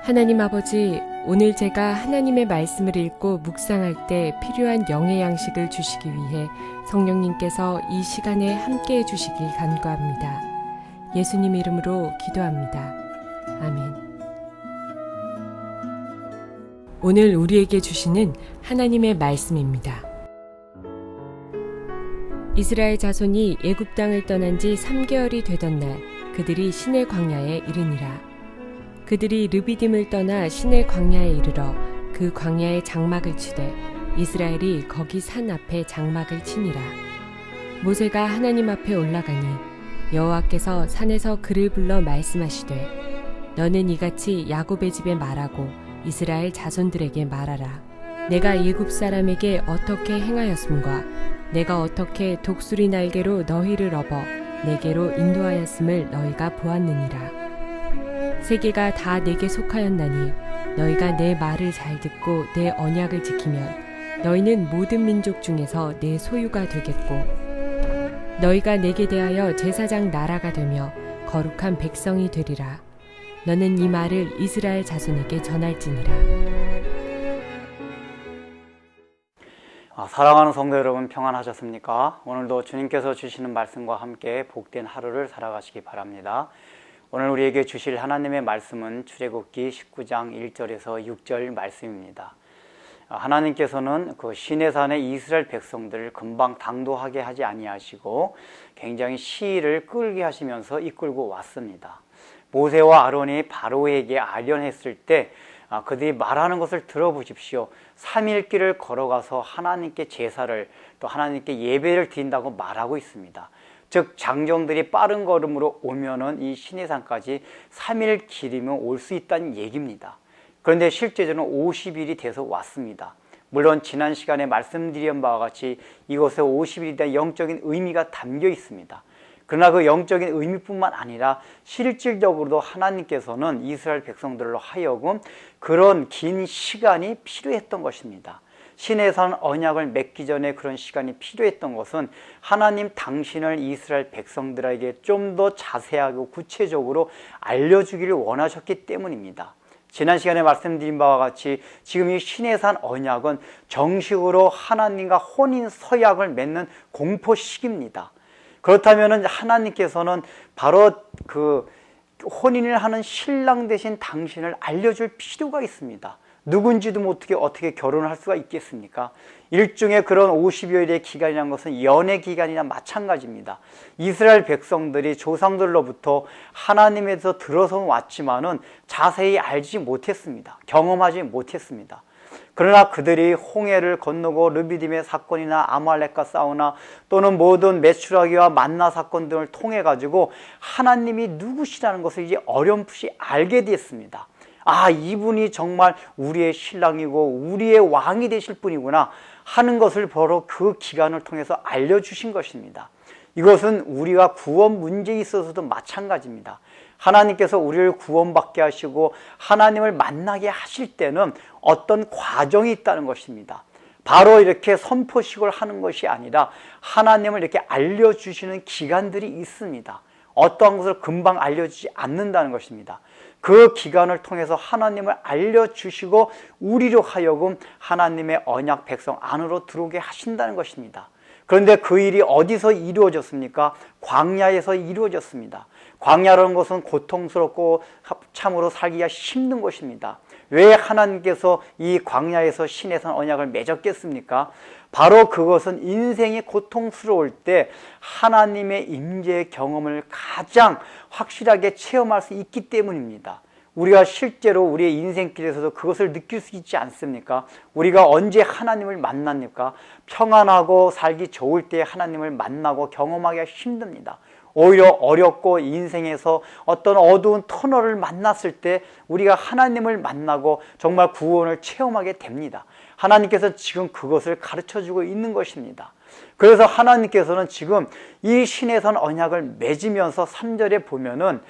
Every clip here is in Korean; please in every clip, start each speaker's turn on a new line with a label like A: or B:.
A: 하나님 아버지, 오늘 제가 하나님의 말씀을 읽고 묵상할 때 필요한 영의 양식을 주시기 위해 성령님께서 이 시간에 함께해 주시길 간구합니다. 예수님 이름으로 기도합니다. 아멘. 오늘 우리에게 주시는 하나님의 말씀입니다. 이스라엘 자손이 애굽 땅을 떠난 지 3개월이 되던 날, 그들이 시내 광야에 이르니라. 그들이 르비딤을 떠나 시내 광야에 이르러 그 광야에 장막을 치되 이스라엘이 거기 산 앞에 장막을 치니라. 모세가 하나님 앞에 올라가니 여호와께서 산에서 그를 불러 말씀하시되 너는 이같이 야곱의 집에 말하고 이스라엘 자손들에게 말하라. 내가 애굽 사람에게 어떻게 행하였음과 내가 어떻게 독수리 날개로 너희를 업어 내게로 인도하였음을 너희가 보았느니라. 세계가 다 내게 속하였나니 너희가 내 말을 잘 듣고 내 언약을 지키면 너희는 모든 민족 중에서 내 소유가 되겠고 너희가 내게 대하여 제사장 나라가 되며 거룩한 백성이 되리라. 너는 이 말을 이스라엘 자손에게 전할지니라.
B: 사랑하는 성도 여러분, 평안하셨습니까? 오늘도 주님께서 주시는 말씀과 함께 복된 하루를 살아가시기 바랍니다. 오늘 우리에게 주실 하나님의 말씀은 출애굽기 19장 1절에서 6절 말씀입니다. 하나님께서는 그 시내산의 이스라엘 백성들을 금방 당도하게 하지 아니하시고 굉장히 시위를 끌게 하시면서 이끌고 왔습니다. 모세와 아론이 바로에게 아련했을 때 그들이 말하는 것을 들어보십시오. 3일 길을 걸어가서 하나님께 제사를 또 하나님께 예배를 드린다고 말하고 있습니다. 즉 장정들이 빠른 걸음으로 오면은 이 시내산까지 3일 길이면 올 수 있다는 얘기입니다. 그런데 실제로는 50일이 돼서 왔습니다. 물론 지난 시간에 말씀드린 바와 같이 이곳에 50일에 대한 영적인 의미가 담겨 있습니다. 그러나 그 영적인 의미뿐만 아니라 실질적으로도 하나님께서는 이스라엘 백성들로 하여금 그런 긴 시간이 필요했던 것입니다. 시내산 언약을 맺기 전에 그런 시간이 필요했던 것은 하나님 당신을 이스라엘 백성들에게 좀 더 자세하고 구체적으로 알려주기를 원하셨기 때문입니다. 지난 시간에 말씀드린 바와 같이 지금 이 시내산 언약은 정식으로 하나님과 혼인 서약을 맺는 공포식입니다. 그렇다면 하나님께서는 바로 그 혼인을 하는 신랑 되신 당신을 알려줄 필요가 있습니다. 누군지도 어떻게 결혼을 할 수가 있겠습니까? 일종의 그런 50여일의 기간이라는 것은 연애 기간이나 마찬가지입니다. 이스라엘 백성들이 조상들로부터 하나님에서 들어서 왔지만은 자세히 알지 못했습니다. 경험하지 못했습니다. 그러나 그들이 홍해를 건너고 르비딤의 사건이나 아말렉과 싸우나 또는 모든 메추라기와 만나 사건 등을 통해 가지고 하나님이 누구시라는 것을 이제 어렴풋이 알게 됐습니다. 이분이 정말 우리의 신랑이고 우리의 왕이 되실 분이구나 하는 것을 바로 그 기간을 통해서 알려주신 것입니다. 이것은 우리가 구원 문제에 있어서도 마찬가지입니다. 하나님께서 우리를 구원받게 하시고 하나님을 만나게 하실 때는 어떤 과정이 있다는 것입니다. 바로 이렇게 선포식을 하는 것이 아니라 하나님을 이렇게 알려주시는 기간들이 있습니다. 어떠한 것을 금방 알려주지 않는다는 것입니다. 그 기간을 통해서 하나님을 알려주시고 우리로 하여금 하나님의 언약 백성 안으로 들어오게 하신다는 것입니다. 그런데 그 일이 어디서 이루어졌습니까? 광야에서 이루어졌습니다. 광야라는 것은 고통스럽고 참으로 살기가 힘든 것입니다. 왜 하나님께서 이 광야에서 시내산 언약을 맺었겠습니까? 바로 그것은 인생이 고통스러울 때 하나님의 임재의 경험을 가장 확실하게 체험할 수 있기 때문입니다. 우리가 실제로 우리의 인생길에서도 그것을 느낄 수 있지 않습니까? 우리가 언제 하나님을 만납니까? 평안하고 살기 좋을 때 하나님을 만나고 경험하기가 힘듭니다. 오히려 어렵고 인생에서 어떤 어두운 터널을 만났을 때 우리가 하나님을 만나고 정말 구원을 체험하게 됩니다. 하나님께서 지금 그것을 가르쳐주고 있는 것입니다. 그래서 하나님께서는 지금 이 시내산 언약을 맺으면서 3절에 보면은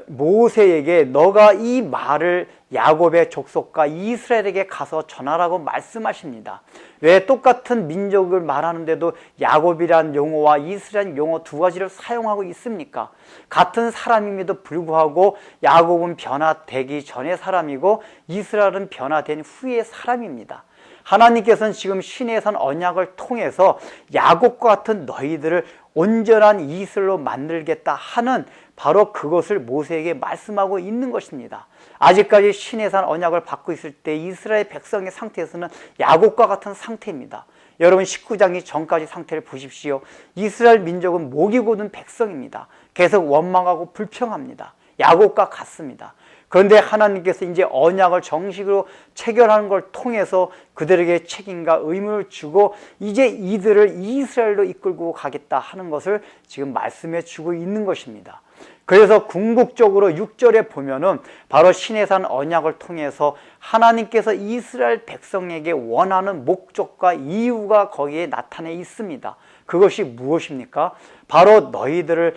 B: 모세에게 너가 이 말을 야곱의 족속과 이스라엘에게 가서 전하라고 말씀하십니다. 왜 똑같은 민족을 말하는데도 야곱이란 용어와 이스라엘 용어 두 가지를 사용하고 있습니까? 같은 사람임에도 불구하고 야곱은 변화되기 전의 사람이고 이스라엘은 변화된 후의 사람입니다. 하나님께서는 지금 신의 산 언약을 통해서 야곱과 같은 너희들을 온전한 이스라엘로 만들겠다 하는 바로 그것을 모세에게 말씀하고 있는 것입니다. 아직까지 신의 산 언약을 받고 있을 때 이스라엘 백성의 상태에서는 야곱과 같은 상태입니다. 여러분 19장이 전까지 상태를 보십시오. 이스라엘 민족은 목이 고든 백성입니다. 계속 원망하고 불평합니다. 야곱과 같습니다. 그런데 하나님께서 이제 언약을 정식으로 체결하는 걸 통해서 그들에게 책임과 의무를 주고 이제 이들을 이스라엘로 이끌고 가겠다 하는 것을 지금 말씀해 주고 있는 것입니다. 그래서 궁극적으로 6절에 보면은 바로 신의 산 언약을 통해서 하나님께서 이스라엘 백성에게 원하는 목적과 이유가 거기에 나타내 있습니다. 그것이 무엇입니까? 바로 너희들을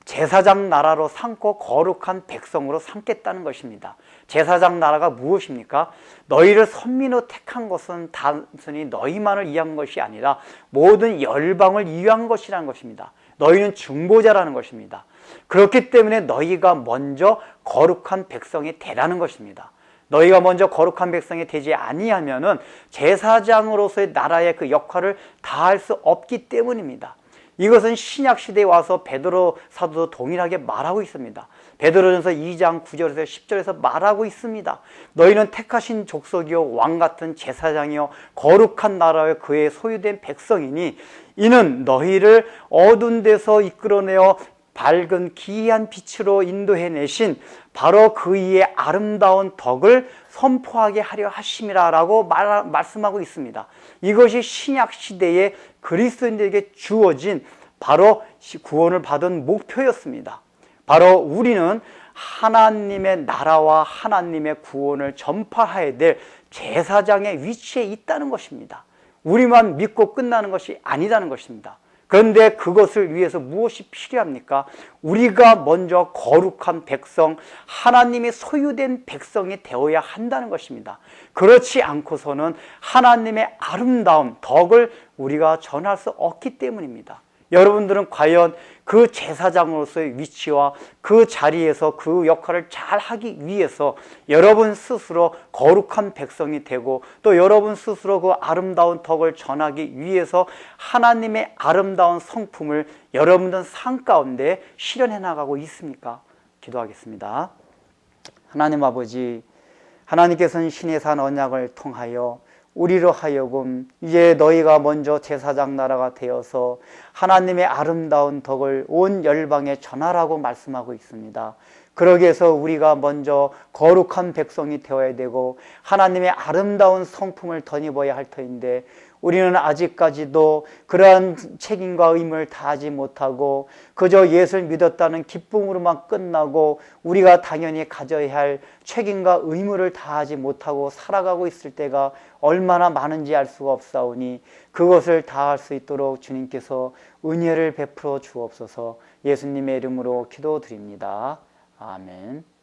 B: 제사장 나라로 삼고 거룩한 백성으로 삼겠다는 것입니다. 제사장 나라가 무엇입니까? 너희를 선민으로 택한 것은 단순히 너희만을 위한 것이 아니라 모든 열방을 위한 것이라는 것입니다. 너희는 중보자라는 것입니다. 그렇기 때문에 너희가 먼저 거룩한 백성이 되라는 것입니다. 너희가 먼저 거룩한 백성이 되지 아니하면은 제사장으로서의 나라의 그 역할을 다할 수 없기 때문입니다. 이것은 신약시대에 와서 베드로 사도도 동일하게 말하고 있습니다. 베드로전서 2장 9절에서 10절에서 말하고 있습니다. 너희는 택하신 족속이요 왕같은 제사장이요 거룩한 나라여 그의 소유된 백성이니 이는 너희를 어두운 데서 이끌어내어 밝은 기이한 빛으로 인도해내신 바로 그 이의 아름다운 덕을 선포하게 하려 하심이라 라고 말씀하고 있습니다. 이것이 신약시대에 그리스도인들에게 주어진 바로 구원을 받은 목표였습니다. 바로 우리는 하나님의 나라와 하나님의 구원을 전파해야 될 제사장의 위치에 있다는 것입니다. 우리만 믿고 끝나는 것이 아니라는 것입니다. 그런데 그것을 위해서 무엇이 필요합니까? 우리가 먼저 거룩한 백성, 하나님의 소유된 백성이 되어야 한다는 것입니다. 그렇지 않고서는 하나님의 아름다운 덕을 우리가 전할 수 없기 때문입니다. 여러분들은 과연 그 제사장으로서의 위치와 그 자리에서 그 역할을 잘 하기 위해서 여러분 스스로 거룩한 백성이 되고 또 여러분 스스로 그 아름다운 덕을 전하기 위해서 하나님의 아름다운 성품을 여러분들 삶 가운데 실현해 나가고 있습니까? 기도하겠습니다. 하나님 아버지, 하나님께서는 신의 산 언약을 통하여 우리로 하여금 이제 너희가 먼저 제사장 나라가 되어서 하나님의 아름다운 덕을 온 열방에 전하라고 말씀하고 있습니다. 그러기 위해서 우리가 먼저 거룩한 백성이 되어야 되고 하나님의 아름다운 성품을 덧입어야 할 터인데 우리는 아직까지도 그러한 책임과 의무를 다하지 못하고 그저 예수를 믿었다는 기쁨으로만 끝나고 우리가 당연히 가져야 할 책임과 의무를 다하지 못하고 살아가고 있을 때가 얼마나 많은지 알 수가 없사오니 그것을 다할 수 있도록 주님께서 은혜를 베풀어 주옵소서. 예수님의 이름으로 기도드립니다. 아멘.